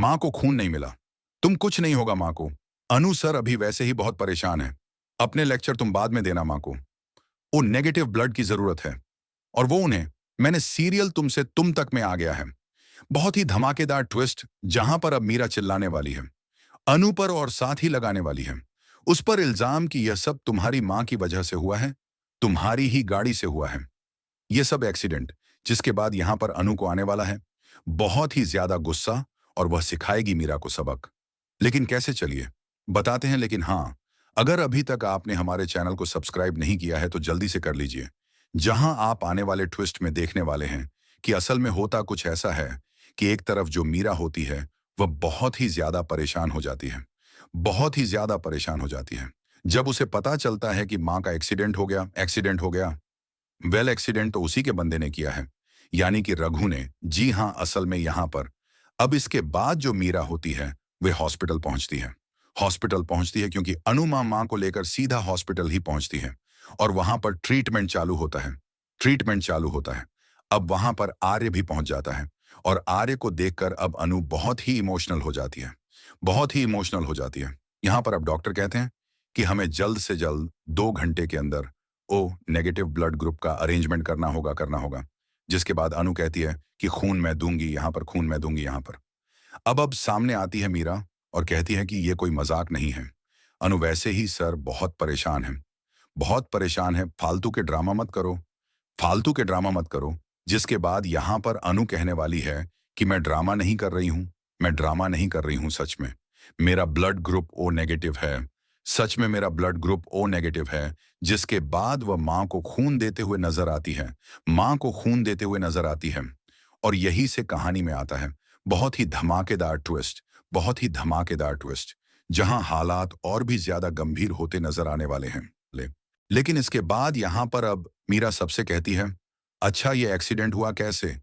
माँ को खून नहीं मिला। तुम कुछ नहीं होगा माँ को। अनु सर अभी वैसे ही बहुत परेशान है। अपने लेक्चर तुम बाद में देना माँ को। वो नेगेटिव ब्लड की जरूरत है। और वो उन्हें, मैंने सीरियल तुमसे तुम तक में आ गया है। बहुत ही धमाकेदार ट्विस्ट जहां पर अब मीरा चिल्लाने वाली है अनु पर और साथ ही लगाने वाली है उस पर इल्जाम कि यह सब तुम्हारी माँ की वजह से हुआ है, तुम्हारी ही गाड़ी से हुआ है। यह सब एक्सीडेंट, जिसके बाद यहां पर अनु को आने वाला है बहुत ही ज्यादा गुस्सा, और वह सिखाएगी मीरा को सबक। लेकिन कैसे, चलिए बताते हैं। लेकिन हाँ, अगर अभी तक आपने हमारे चैनल को सब्सक्राइब नहीं किया है तो जल्दी से कर लीजिए, जहां आप आने वाले ट्विस्ट में देखने वाले हैं कि असल में होता कुछ ऐसा है कि एक तरफ जो मीरा होती है वह बहुत ही ज्यादा परेशान हो जाती है, बहुत ही ज्यादा परेशान हो जाती है जब उसे पता चलता है कि माँ का एक्सीडेंट हो गया। एक्सीडेंट हो गया, वेल एक्सीडेंट तो उसी के बंदे ने किया है, यानी कि रघु ने। जी हाँ, असल में यहां पर अब इसके बाद जो मीरा होती है वे हॉस्पिटल पहुंचती है। हॉस्पिटल पहुंचती है क्योंकि अनु माँ को लेकर सीधा हॉस्पिटल ही पहुंचती है और वहां पर ट्रीटमेंट चालू होता है। ट्रीटमेंट चालू होता है। अब वहां पर आर्य भी पहुंच जाता है और आर्य को देखकर अब अनु बहुत ही इमोशनल हो जाती है, बहुत ही इमोशनल हो जाती है। यहां पर अब डॉक्टर कहते हैं कि हमें जल्द से जल्द 2 घंटे के अंदर ओ नेगेटिव ब्लड ग्रुप का अरेंजमेंट करना होगा। जिसके बाद अनु कहती है कि खून मैं दूंगी, यहां पर खून मैं दूंगी यहां पर। अब सामने आती है मीरा और कहती है कि ये कोई मजाक नहीं है। अनु, वैसे ही सर बहुत परेशान है, बहुत परेशान है, फालतू के ड्रामा मत करो, फालतू के ड्रामा मत करो। जिसके बाद यहां पर अनु कहने वाली है कि मैं ड्रामा नहीं कर रही हूं, मैं ड्रामा नहीं कर रही हूं, सच में मेरा ब्लड ग्रुप ओ नेगेटिव है, सच में मेरा ब्लड ग्रुप ओ नेगेटिव है। जिसके बाद वह मां को खून देते हुए नजर आती है, मां को खून देते हुए नजर आती है। और यही से कहानी में आता है बहुत ही धमाकेदार ट्विस्ट, बहुत ही धमाकेदार ट्विस्ट, जहां हालात और भी ज्यादा गंभीर होते नजर आने वाले हैं। लेकिन इसके बाद यहां पर अब मीरा सबसे कहती है, अच्छा ये एक्सीडेंट हुआ कैसे,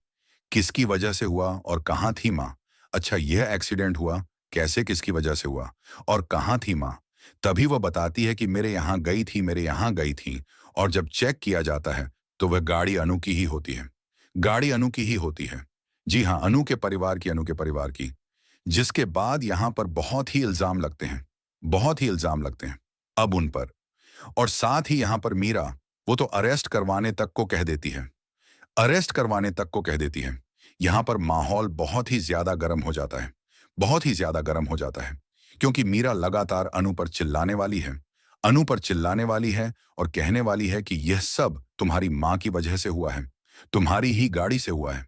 किसकी वजह से हुआ और कहाँ थी माँ? अच्छा यह एक्सीडेंट हुआ कैसे, किसकी वजह से हुआ और कहाँ थी माँ? तभी वह बताती है कि मेरे यहाँ गई थी, मेरे यहाँ गई थी। और जब चेक किया जाता है तो वह गाड़ी अनु की ही होती है, गाड़ी अनु की ही होती है। जी हाँ, अनु के परिवार की, अनु के परिवार की। जिसके बाद यहाँ पर बहुत ही इल्जाम लगते हैं, बहुत ही इल्जाम लगते हैं अब उन पर। और साथ ही यहाँ पर मीरा, वो तो अरेस्ट करवाने तक को कह देती है, अरेस्ट करवाने तक को कह देती है। यहाँ पर माहौल बहुत ही ज्यादा गर्म हो जाता है, बहुत ही ज्यादा गर्म हो जाता है, क्योंकि मीरा लगातार अनु पर चिल्लाने वाली है, अनु पर चिल्लाने वाली है और कहने वाली है कि यह सब तुम्हारी माँ की वजह से हुआ है, तुम्हारी ही गाड़ी से हुआ है,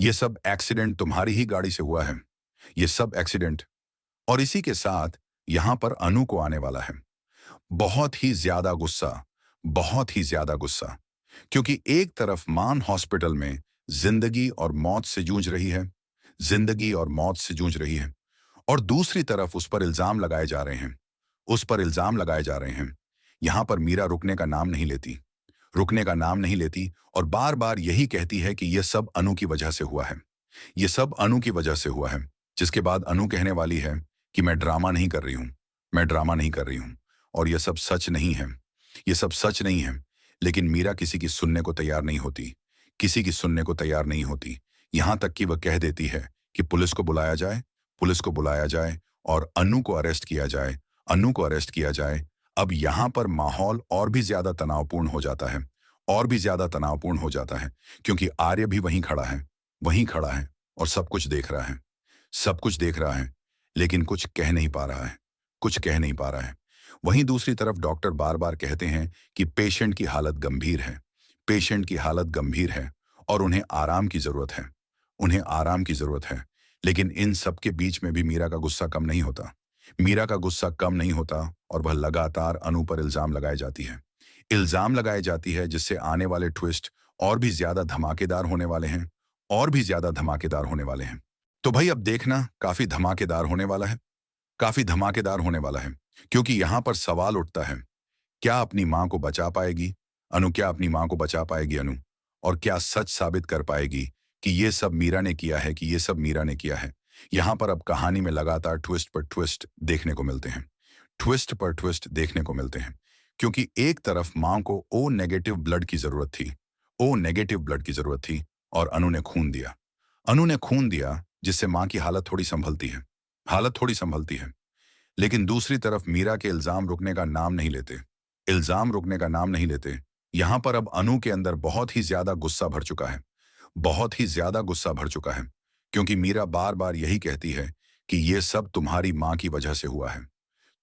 यह सब एक्सीडेंट तुम्हारी ही गाड़ी से हुआ है, यह सब एक्सीडेंट। और इसी के साथ यहाँ पर अनु को आने वाला है बहुत ही ज्यादा गुस्सा, बहुत ही ज्यादा गुस्सा। क्योंकि एक तरफ मान हॉस्पिटल में जिंदगी और मौत से जूझ रही है, जिंदगी और मौत से जूझ रही है, और दूसरी तरफ उस पर इल्जाम लगाए जा रहे हैं, उस पर इल्जाम लगाए जा रहे हैं। यहां पर मीरा रुकने का नाम नहीं लेती, रुकने का नाम नहीं लेती, और बार बार यही कहती है कि यह सब अनु की वजह से हुआ है, यह सब अनु की वजह से हुआ है। जिसके बाद अनु कहने वाली है कि मैं ड्रामा नहीं कर रही हूं, मैं ड्रामा नहीं कर रही हूं, और यह सब सच नहीं है, यह सब सच नहीं है। लेकिन मीरा किसी की सुनने को तैयार नहीं होती, किसी की सुनने को तैयार नहीं होती। यहां तक कि वह कह देती है कि पुलिस को बुलाया जाए, पुलिस को बुलाया जाए और अनु को अरेस्ट किया जाए, अनु को अरेस्ट किया जाए। अब यहां पर माहौल और भी ज्यादा तनावपूर्ण हो जाता है, और भी ज्यादा तनावपूर्ण हो जाता है, क्योंकि आर्य भी वहीं खड़ा है, वहीं खड़ा है और सब कुछ देख रहा है, सब कुछ देख रहा है, लेकिन कुछ कह नहीं पा रहा है, कुछ कह नहीं पा रहा है। वहीं दूसरी तरफ डॉक्टर बार बार कहते हैं कि पेशेंट की हालत गंभीर है, पेशेंट की हालत गंभीर है और उन्हें आराम की जरूरत है, उन्हें आराम की जरूरत है। लेकिन इन सब के बीच में भी मीरा का गुस्सा कम नहीं होता, मीरा का गुस्सा कम नहीं होता, और वह लगातार अनु पर इल्जाम लगाई जाती है, इल्जाम लगाई जाती है, जिससे आने वाले ट्विस्ट और भी ज्यादा धमाकेदार होने वाले हैं, और भी ज्यादा धमाकेदार होने वाले हैं। तो भाई अब देखना, काफी धमाकेदार होने वाला है, काफी धमाकेदार होने वाला है। क्योंकि यहां पर सवाल उठता है, क्या अपनी मां को बचा पाएगी अनु, क्या अपनी मां को बचा पाएगी अनु, और क्या सच साबित कर पाएगी कि ये सब मीरा ने किया है, कि ये सब मीरा ने किया है। यहां पर अब कहानी में लगातार ट्विस्ट पर ट्विस्ट देखने को मिलते हैं, ट्विस्ट पर ट्विस्ट देखने को मिलते हैं। क्योंकि एक तरफ मां को ओ नेगेटिव ब्लड की जरूरत थी, ओ नेगेटिव ब्लड की जरूरत थी, और अनु ने खून दिया, अनु ने खून दिया। जिससे माँ की हालत थोड़ी संभलती है। लेकिन दूसरी तरफ मीरा के इल्जाम रुकने का नाम नहीं लेते। इल्जाम रुकने का नाम नहीं लेते। यहां पर अब अनु के अंदर बहुत ही ज्यादा गुस्सा भर चुका है। बहुत ही ज्यादा गुस्सा भर चुका है। क्योंकि मीरा बार बार यही कहती है कि ये सब तुम्हारी माँ की वजह से हुआ है।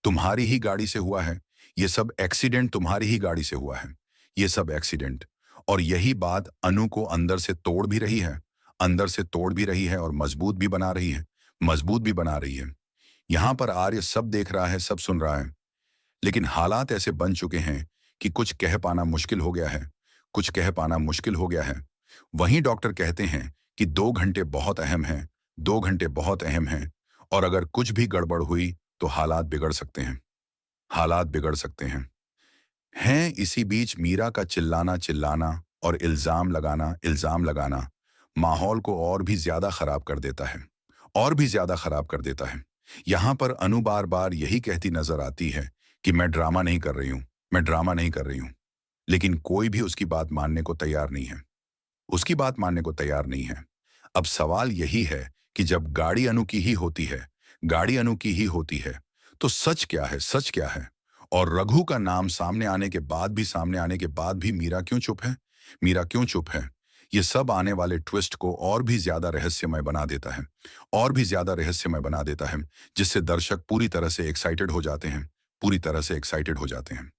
तुम्हारी ही गाड़ी से हुआ है। ये सब एक्सीडेंट तुम्हारी ही गाड़ी से हुआ है। ये सब एक्सीडेंट। और यही बात अनु को अंदर से तोड़ भी रही है। अंदर से तोड़ भी रही है और मजबूत भी बना रही है। मजबूत भी बना रही है। यहां पर आर्य सब देख रहा है, सब सुन रहा है। लेकिन हालात ऐसे बन चुके हैं कि कुछ कह पाना मुश्किल हो गया है। कुछ कह पाना मुश्किल हो गया है। वहीं डॉक्टर कहते हैं कि 2 घंटे बहुत अहम हैं। 2 घंटे बहुत अहम हैं। और अगर कुछ भी गड़बड़ हुई तो हालात बिगड़ सकते हैं। हालात बिगड़ सकते हैं। इसी बीच मीरा का चिल्लाना चिल्लाना और इल्जाम लगाना माहौल को और भी ज्यादा खराब कर देता है। और भी ज्यादा खराब कर देता है। यहां पर अनु बार बार यही कहती नजर आती है कि मैं ड्रामा नहीं कर रही हूं। मैं ड्रामा नहीं कर रही हूं। लेकिन कोई भी उसकी बात मानने को तैयार नहीं है। उसकी बात मानने को तैयार नहीं है। अब सवाल यही है कि जब गाड़ी अनु की ही होती है, गाड़ी अनु की ही होती है, तो सच क्या है? सच क्या है? और रघु का नाम सामने आने के बाद भी मीरा क्यों चुप है? मीरा क्यों चुप है? ये सब आने वाले ट्विस्ट को और भी ज्यादा रहस्यमय बना देता है। और भी ज्यादा रहस्यमय बना देता है, जिससे दर्शक पूरी तरह से एक्साइटेड हो जाते हैं। पूरी तरह से एक्साइटेड हो जाते हैं।